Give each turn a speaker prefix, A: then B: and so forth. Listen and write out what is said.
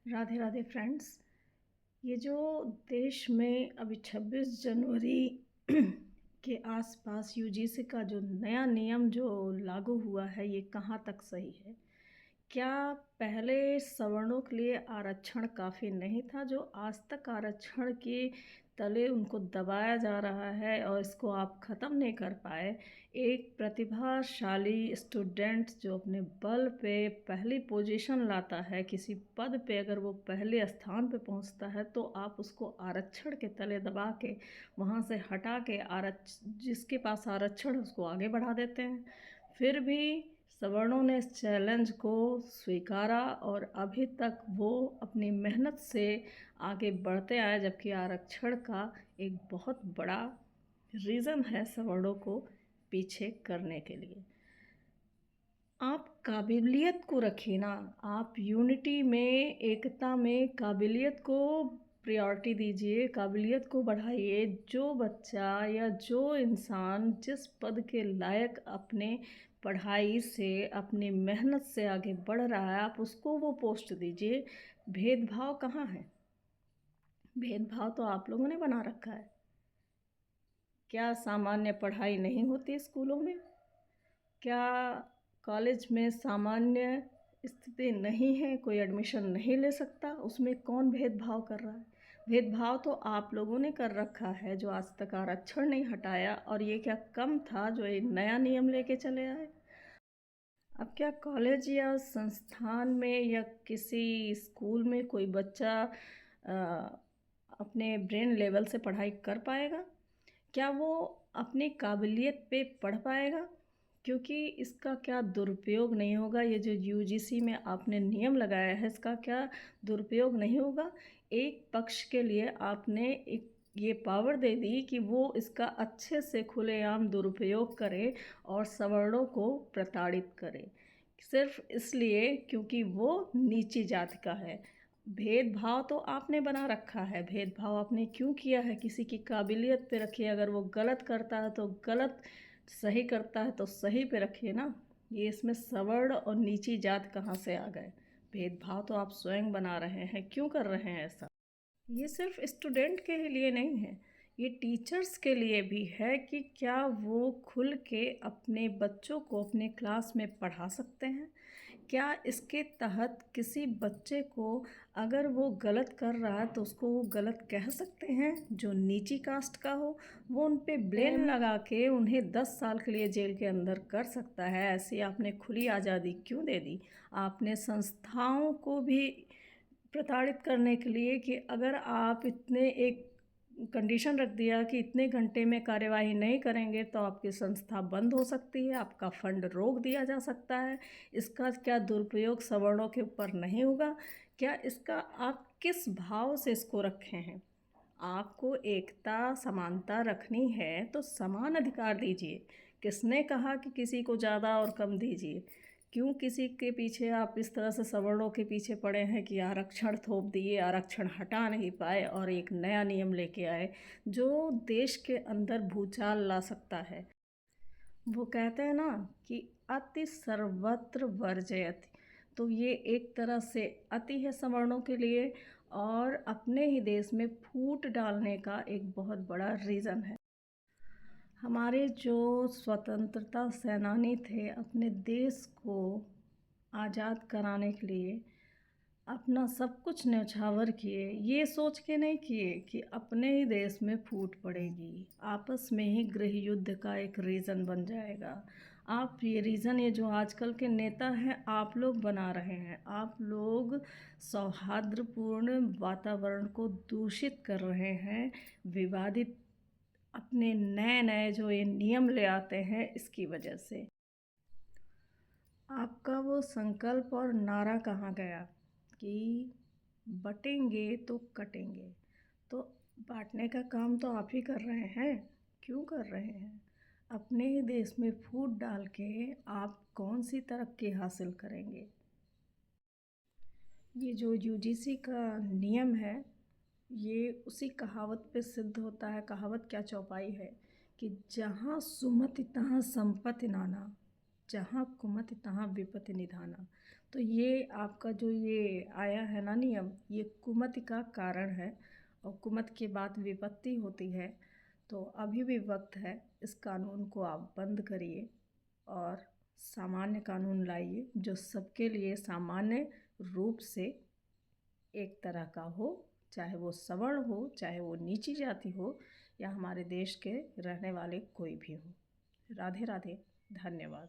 A: Radhe Radhe friends. ये जो देश में अभी 26 जनवरी के आसपास यूजीसी का जो नया नियम जो लागू हुआ है, ये कहाँ तक सही है? क्या पहले सवर्णों के लिए आरक्षण काफ़ी नहीं था? जो आज तक आरक्षण के तले उनको दबाया जा रहा है और इसको आप ख़त्म नहीं कर पाए। एक प्रतिभाशाली स्टूडेंट जो अपने बल पे पहली पोजीशन लाता है, किसी पद पे अगर वो पहले स्थान पे पहुंचता है, तो आप उसको आरक्षण के तले दबा के वहाँ से हटा के जिसके पास आरक्षण है उसको आगे बढ़ा देते हैं। फिर भी सवर्णों ने इस चैलेंज को स्वीकारा और अभी तक वो अपनी मेहनत से आगे बढ़ते आए, जबकि आरक्षण का एक बहुत बड़ा रीज़न है सवर्णों को पीछे करने के लिए। आप काबिलियत को रखिए ना, आप यूनिटी में, एकता में काबिलियत को प्रायोरिटी दीजिए, काबिलियत को बढ़ाइए। जो बच्चा या जो इंसान जिस पद के लायक अपने पढ़ाई से, अपनी मेहनत से आगे बढ़ रहा है, आप उसको वो पोस्ट दीजिए। भेदभाव कहाँ है? भेदभाव तो आप लोगों ने बना रखा है। क्या सामान्य पढ़ाई नहीं होती स्कूलों में? क्या कॉलेज में सामान्य स्थिति नहीं है, कोई एडमिशन नहीं ले सकता? उसमें कौन भेदभाव कर रहा है? भेदभाव तो आप लोगों ने कर रखा है, जो आज तक आरक्षण नहीं हटाया। और ये क्या कम था जो ये नया नियम लेके चले आए? अब क्या कॉलेज या संस्थान में या किसी स्कूल में कोई बच्चा अ, अपने ब्रेन लेवल से पढ़ाई कर पाएगा? क्या वो अपनी काबिलियत पे पढ़ पाएगा? क्योंकि इसका क्या दुरुपयोग नहीं होगा? ये जो यूजीसी में आपने नियम लगाया है, इसका क्या दुरुपयोग नहीं होगा? एक पक्ष के लिए आपने एक ये पावर दे दी कि वो इसका अच्छे से खुलेआम दुरुपयोग करे और सवर्णों को प्रताड़ित करे, सिर्फ इसलिए क्योंकि वो नीची जाति का है। भेदभाव तो आपने बना रखा है। भेदभाव आपने क्यों किया है? किसी की काबिलियत पे रखिए, अगर वो गलत करता है तो गलत, सही करता है तो सही पे रखिए ना। ये इसमें सवर्ण और नीची जात कहाँ से आ गए? भेदभाव तो आप स्वयं बना रहे हैं। क्यों कर रहे हैं ऐसा? ये सिर्फ स्टूडेंट के लिए नहीं है, ये टीचर्स के लिए भी है कि क्या वो खुल के अपने बच्चों को अपने क्लास में पढ़ा सकते हैं? क्या इसके तहत किसी बच्चे को, अगर वो गलत कर रहा है तो उसको वो गलत कह सकते हैं? जो नीची कास्ट का हो वो उन पे ब्लेम लगा के उन्हें 10 साल के लिए जेल के अंदर कर सकता है। ऐसी आपने खुली आज़ादी क्यों दे दी? आपने संस्थाओं को भी प्रताड़ित करने के लिए कि अगर आप इतने एक कंडीशन रख दिया कि इतने घंटे में कार्यवाही नहीं करेंगे तो आपकी संस्था बंद हो सकती है, आपका फंड रोक दिया जा सकता है। इसका क्या दुरुपयोग सवर्णों के ऊपर नहीं होगा? क्या इसका आप किस भाव से इसको रखे हैं? आपको एकता, समानता रखनी है तो समान अधिकार दीजिए। किसने कहा कि किसी को ज़्यादा और कम दीजिए? क्यों किसी के पीछे आप इस तरह से सवर्णों के पीछे पड़े हैं कि आरक्षण थोप दिए, आरक्षण हटा नहीं पाए और एक नया नियम लेके आए जो देश के अंदर भूचाल ला सकता है? वो कहते हैं ना कि अति सर्वत्र वर्जयति। तो ये एक तरह से अति है सवर्णों के लिए और अपने ही देश में फूट डालने का एक बहुत बड़ा रीज़न है। हमारे जो स्वतंत्रता सेनानी थे, अपने देश को आज़ाद कराने के लिए अपना सब कुछ न्यौछावर किए, ये सोच के नहीं किए कि अपने ही देश में फूट पड़ेगी, आपस में ही गृह युद्ध का एक रीज़न बन जाएगा। आप ये रीज़न, ये जो आजकल के नेता हैं, आप लोग बना रहे हैं। आप लोग सौहार्दपूर्ण वातावरण को दूषित कर रहे हैं, विवादित अपने नए नए जो ये नियम ले आते हैं इसकी वजह से। आपका वो संकल्प और नारा कहाँ गया कि बटेंगे तो कटेंगे? तो बांटने का काम तो आप ही कर रहे हैं। क्यों कर रहे हैं? अपने ही देश में फूट डाल के आप कौन सी तरक्की हासिल करेंगे? ये जो यूजीसी का नियम है, ये उसी कहावत पे सिद्ध होता है। कहावत क्या, चौपाई है कि जहाँ सुमति तहाँ संपत्ति नाना। जहाँ कुमति तहाँ विपत्ति निधाना। तो ये आपका जो ये आया है ना नियम, ये कुमति का कारण है और कुमति के बाद विपत्ति होती है। तो अभी भी वक्त है, इस कानून को आप बंद करिए और सामान्य कानून लाइए जो सबके लिए सामान्य रूप से एक तरह का हो, चाहे वो सवर्ण हो, चाहे वो नीची जाति हो या हमारे देश के रहने वाले कोई भी हो। राधे राधे, धन्यवाद।